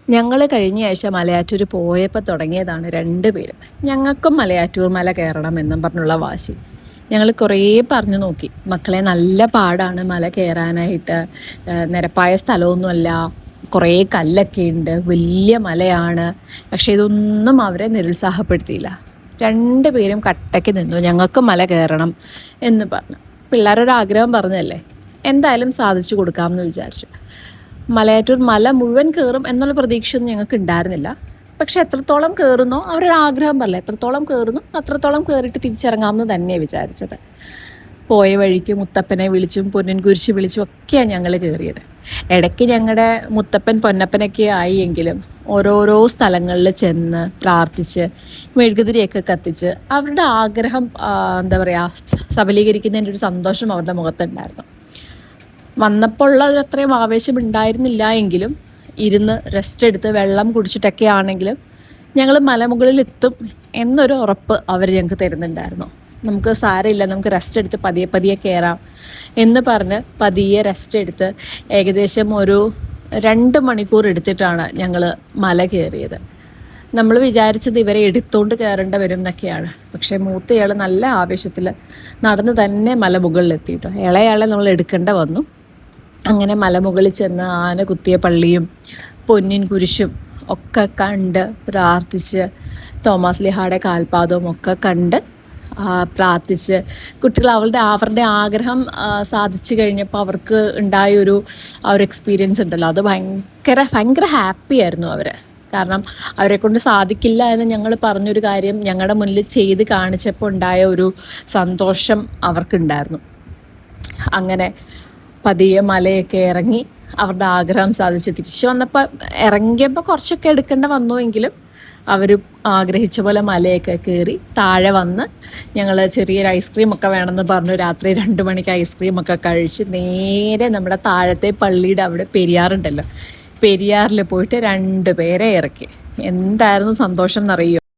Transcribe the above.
ഞങ്ങൾ കഴിഞ്ഞ ആഴ്ച മലയാറ്റൂർ പോയപ്പോൾ തുടങ്ങിയതാണ് രണ്ടുപേരും. ഞങ്ങൾക്കും മലയാറ്റൂർ മല കയറണം എന്നും പറഞ്ഞുള്ള വാശി. ഞങ്ങൾ കുറേ പറഞ്ഞു നോക്കി, മക്കളെ നല്ല പാടാണ് മല കയറാനായിട്ട്, നിരപ്പായ സ്ഥലമൊന്നുമല്ല, കുറേ കല്ലൊക്കെ ഉണ്ട്, വലിയ മലയാണ്. പക്ഷേ ഇതൊന്നും അവരെ നിരുത്സാഹപ്പെടുത്തിയില്ല. രണ്ടുപേരും കട്ടയ്ക്ക് നിന്നു, ഞങ്ങൾക്ക് മല കയറണം എന്ന് പറഞ്ഞു. പിള്ളേരൊരാഗ്രഹം പറഞ്ഞല്ലേ, എന്തായാലും സാധിച്ചു കൊടുക്കാമെന്ന് വിചാരിച്ചു. മലയാറ്റൂർ മല മുഴുവൻ കയറും എന്നുള്ള പ്രതീക്ഷയൊന്നും ഞങ്ങൾക്ക് ഉണ്ടായിരുന്നില്ല. പക്ഷെ എത്രത്തോളം കയറുന്നോ അവരൊരാഗ്രഹം പറയില്ല, എത്രത്തോളം കയറുന്നു അത്രത്തോളം കയറിയിട്ട് തിരിച്ചിറങ്ങാമെന്ന് തന്നെയാണ് വിചാരിച്ചത്. പോയ വഴിക്ക് മുത്തപ്പനെ വിളിച്ചും പൊന്നിൻ കുരിശ് വിളിച്ചും ഒക്കെയാണ് ഞങ്ങൾ കയറിയത്. ഇടയ്ക്ക് ഞങ്ങളുടെ മുത്തപ്പൻ പൊന്നപ്പനൊക്കെ ആയി എങ്കിലും ഓരോരോ സ്ഥലങ്ങളിൽ ചെന്ന് പ്രാർത്ഥിച്ച് മെഴുകുതിരിയൊക്കെ കത്തിച്ച് അവരുടെ ആഗ്രഹം എന്താ പറയുക സബലീകരിക്കുന്നതിൻ്റെ ഒരു സന്തോഷം അവരുടെ മുഖത്തുണ്ടായിരുന്നു. വന്നപ്പോൾ ഉള്ള അത്രയും ആവേശം ഉണ്ടായിരുന്നില്ല എങ്കിലും ഇരുന്ന് റെസ്റ്റ് എടുത്ത് വെള്ളം കുടിച്ചിട്ടൊക്കെ ആണെങ്കിലും ഞങ്ങൾ മലമുകളിലെത്തും എന്നൊരു ഉറപ്പ് അവർ ഞങ്ങൾക്ക് തരുന്നുണ്ടായിരുന്നു. നമുക്ക് സാരമില്ല, നമുക്ക് റെസ്റ്റ് എടുത്ത് പതിയെ പതിയെ കയറാം എന്ന് പറഞ്ഞ് പതിയെ റെസ്റ്റ് എടുത്ത് ഏകദേശം ഒരു 2 മണിക്കൂർ എടുത്തിട്ടാണ് ഞങ്ങൾ മല കയറിയത്. നമ്മൾ വിചാരിച്ചത് ഇവരെ എടുത്തുകൊണ്ട് കയറേണ്ട വരും എന്നൊക്കെയാണ്. പക്ഷേ മൂത്തയാൾ നല്ല ആവേശത്തിൽ നടന്ന് തന്നെ മലമുകളിലെത്തിയിട്ടോ. ഇളയാളെ നമ്മൾ എടുക്കേണ്ട വന്നു. അങ്ങനെ മലമുകളിൽ ചെന്ന് ആന കുത്തിയ പള്ളിയും പൊന്നിൻ കുരിശും ഒക്കെ കണ്ട് പ്രാർത്ഥിച്ച് തോമാസ് ലീഹായുടെ കാൽപാദവും ഒക്കെ കണ്ട് പ്രാർത്ഥിച്ച് കുട്ടികൾ അവരുടെ ആഗ്രഹം സാധിച്ചു കഴിഞ്ഞപ്പോൾ അവർക്ക് ഉണ്ടായൊരു ഒരു എക്സ്പീരിയൻസ് ഉണ്ടല്ലോ, അത് ഭയങ്കര ഹാപ്പി ആയിരുന്നു അവർ. കാരണം അവരെക്കൊണ്ട് സാധിക്കില്ല എന്ന് ഞങ്ങൾ പറഞ്ഞൊരു കാര്യം ഞങ്ങളുടെ മുന്നിൽ ചെയ്ത് കാണിച്ചപ്പോൾ ഉണ്ടായ ഒരു സന്തോഷം അവർക്കുണ്ടായിരുന്നു. അങ്ങനെ പതിയെ മലയൊക്കെ ഇറങ്ങി അവരുടെ ആഗ്രഹം സാധിച്ച് തിരിച്ചു വന്നപ്പോൾ ഇറങ്ങിയപ്പോൾ കുറച്ചൊക്കെ എടുക്കേണ്ട വന്നുവെങ്കിലും അവർ ആഗ്രഹിച്ച പോലെ മലയൊക്കെ കയറി താഴെ വന്ന് ഞങ്ങൾ ചെറിയൊരു ഐസ്ക്രീമൊക്കെ വേണമെന്ന് പറഞ്ഞു. രാത്രി 2 മണിക്ക് ഐസ്ക്രീമൊക്കെ കഴിച്ച് നേരെ നമ്മുടെ താഴത്തെ പള്ളിയുടെ അവിടെ പെരിയാറുണ്ടല്ലോ, പെരിയാറിൽ പോയിട്ട് 2 പേരെ ഇറക്കി. എന്തായിരുന്നു സന്തോഷം എന്നറിയോ.